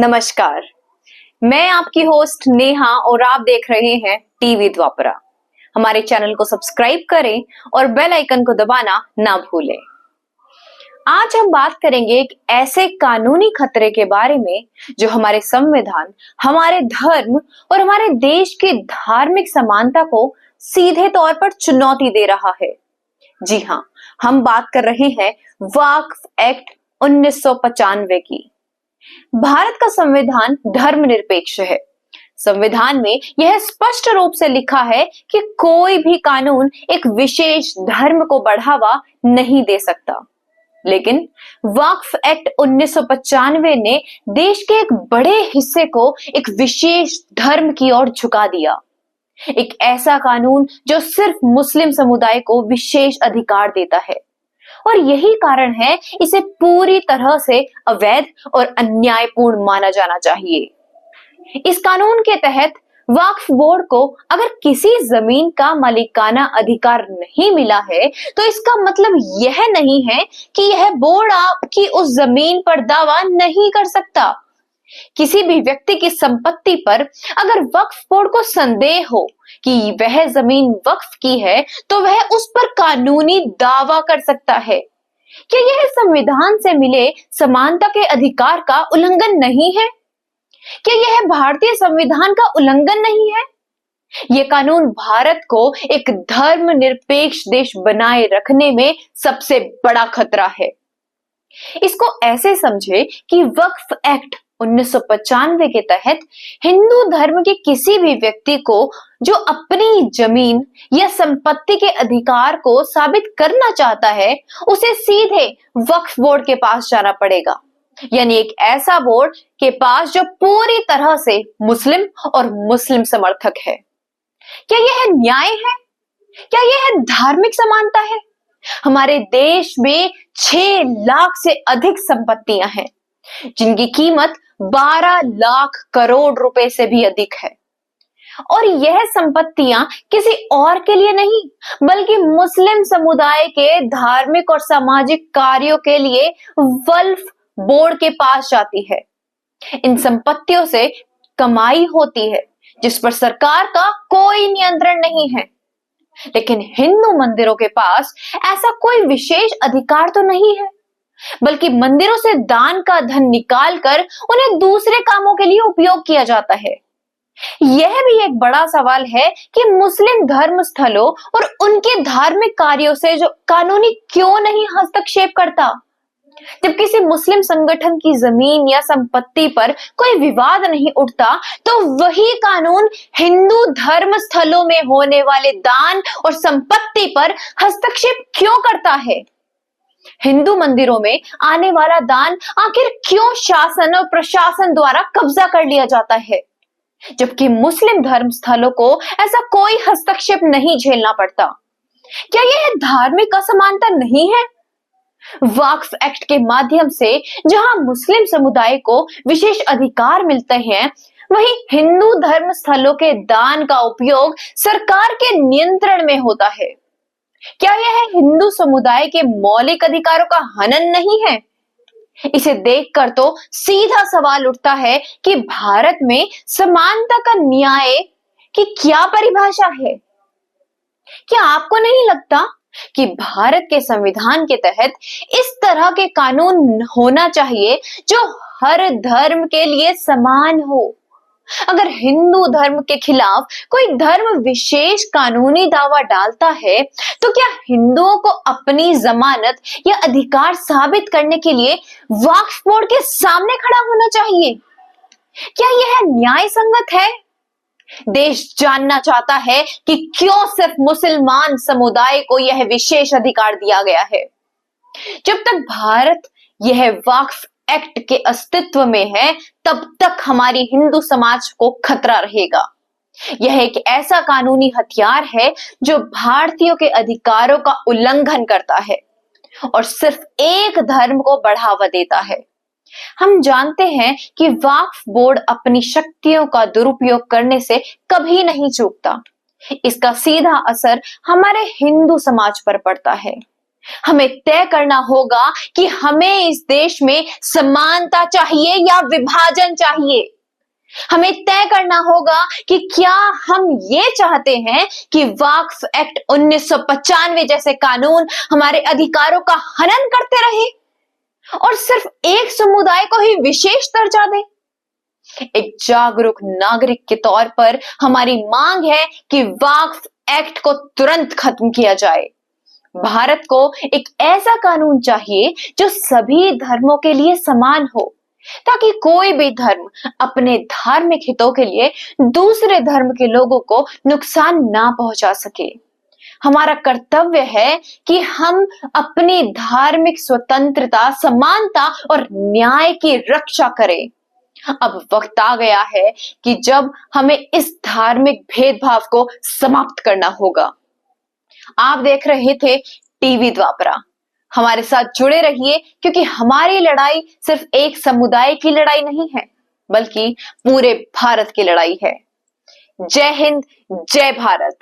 नमस्कार, मैं आपकी होस्ट नेहा और आप देख रहे हैं टीवी द्वापरा। हमारे चैनल को सब्सक्राइब करें और बेल आइकन को दबाना ना भूलें। आज हम बात करेंगे एक ऐसे कानूनी खतरे के बारे में जो हमारे संविधान, हमारे धर्म और हमारे देश की धार्मिक समानता को सीधे तौर पर चुनौती दे रहा है। जी हाँ, हम बात कर रहे हैं वक्फ एक्ट 1995 की। भारत का संविधान धर्मनिरपेक्ष है। संविधान में यह स्पष्ट रूप से लिखा है कि कोई भी कानून एक विशेष धर्म को बढ़ावा नहीं दे सकता। लेकिन वक्फ एक्ट 1995 ने देश के एक बड़े हिस्से को एक विशेष धर्म की ओर झुका दिया। एक ऐसा कानून जो सिर्फ मुस्लिम समुदाय को विशेष अधिकार देता है और यही कारण है इसे पूरी तरह से अवैध और अन्यायपूर्ण माना जाना चाहिए। इस कानून के तहत वक्फ बोर्ड को अगर किसी जमीन का मालिकाना अधिकार नहीं मिला है तो इसका मतलब यह नहीं है कि यह बोर्ड आपकी उस जमीन पर दावा नहीं कर सकता। किसी भी व्यक्ति की संपत्ति पर अगर वक्फ बोर्ड को संदेह हो कि वह जमीन वक्फ की है तो वह उस पर कानूनी दावा कर सकता है। क्या यह संविधान से मिले समानता के अधिकार का उल्लंघन नहीं है? क्या यह भारतीय संविधान का उल्लंघन नहीं है? यह कानून भारत को एक धर्मनिरपेक्ष देश बनाए रखने में सबसे बड़ा खतरा है। इसको ऐसे समझे कि वक्फ एक्ट 1995 के तहत हिंदू धर्म के किसी भी व्यक्ति को जो अपनी जमीन या संपत्ति के अधिकार को साबित करना चाहता है उसे सीधे वक्फ बोर्ड के पास जाना पड़ेगा, यानी एक ऐसा बोर्ड के पास जो पूरी तरह से मुस्लिम और मुस्लिम समर्थक है। क्या यह न्याय है? क्या यह धार्मिक समानता है? हमारे देश में 6 लाख से अधिक संपत्तियां हैं जिनकी कीमत 12 लाख करोड़ रुपए से भी अधिक है और यह संपत्तियां किसी और के लिए नहीं बल्कि मुस्लिम समुदाय के धार्मिक और सामाजिक कार्यों के लिए वक्फ बोर्ड के पास जाती है। इन संपत्तियों से कमाई होती है जिस पर सरकार का कोई नियंत्रण नहीं है। लेकिन हिंदू मंदिरों के पास ऐसा कोई विशेष अधिकार तो नहीं है, बल्कि मंदिरों से दान का धन निकालकर उन्हें दूसरे कामों के लिए उपयोग किया जाता है। यह भी एक बड़ा सवाल है कि मुस्लिम धर्म स्थलों और उनके धार्मिक कार्यों से जो कानूनी क्यों नहीं हस्तक्षेप करता। जब किसी मुस्लिम संगठन की जमीन या संपत्ति पर कोई विवाद नहीं उठता तो वही कानून हिंदू धर्म स्थलों में होने वाले दान और संपत्ति पर हस्तक्षेप क्यों करता है? हिंदू मंदिरों में आने वाला दान आखिर क्यों शासन और प्रशासन द्वारा कब्जा कर लिया जाता है, जबकि मुस्लिम धर्म स्थलों को ऐसा कोई हस्तक्षेप नहीं झेलना पड़ता? क्या यह धार्मिक असमानता नहीं है? वक्फ एक्ट के माध्यम से जहां मुस्लिम समुदाय को विशेष अधिकार मिलते हैं, वहीं हिंदू धर्म स्थलों के दान का उपयोग सरकार के नियंत्रण में होता है। क्या यह हिंदू समुदाय के मौलिक अधिकारों का हनन नहीं है? इसे देखकर तो सीधा सवाल उठता है कि भारत में समानता का न्याय की क्या परिभाषा है? क्या आपको नहीं लगता कि भारत के संविधान के तहत इस तरह के कानून होना चाहिए जो हर धर्म के लिए समान हो? अगर हिंदू धर्म के खिलाफ कोई धर्म विशेष कानूनी दावा डालता है तो क्या हिंदुओं को अपनी जमानत या अधिकार साबित करने के लिए वक्फ बोर्ड के सामने खड़ा होना चाहिए? क्या यह न्याय संगत है? देश जानना चाहता है कि क्यों सिर्फ मुसलमान समुदाय को यह विशेष अधिकार दिया गया है। जब तक भारत यह वक्फ एक्ट के अस्तित्व में है तब तक हमारी हिंदू समाज को खतरा रहेगा। यह एक ऐसा कानूनी हथियार है जो भारतीयों के अधिकारों का उल्लंघन करता है और सिर्फ एक धर्म को बढ़ावा देता है। हम जानते हैं कि वक्फ बोर्ड अपनी शक्तियों का दुरुपयोग करने से कभी नहीं चूकता। इसका सीधा असर हमारे हिंदू समाज पर पड़ता है। हमें तय करना होगा कि हमें इस देश में समानता चाहिए या विभाजन चाहिए। हमें तय करना होगा कि क्या हम ये चाहते हैं कि वक्फ एक्ट 1995 जैसे कानून हमारे अधिकारों का हनन करते रहे और सिर्फ एक समुदाय को ही विशेष दर्जा दे। एक जागरूक नागरिक के तौर पर हमारी मांग है कि वक्फ एक्ट को तुरंत खत्म किया जाए। भारत को एक ऐसा कानून चाहिए जो सभी धर्मों के लिए समान हो, ताकि कोई भी धर्म अपने धार्मिक हितों के लिए दूसरे धर्म के लोगों को नुकसान ना पहुंचा सके। हमारा कर्तव्य है कि हम अपनी धार्मिक स्वतंत्रता, समानता और न्याय की रक्षा करें। अब वक्त आ गया है कि जब हमें इस धार्मिक भेदभाव को समाप्त करना होगा। आप देख रहे थे टीवी द्वापरा। हमारे साथ जुड़े रहिए, क्योंकि हमारी लड़ाई सिर्फ एक समुदाय की लड़ाई नहीं है, बल्कि पूरे भारत की लड़ाई है। जय हिंद, जय भारत।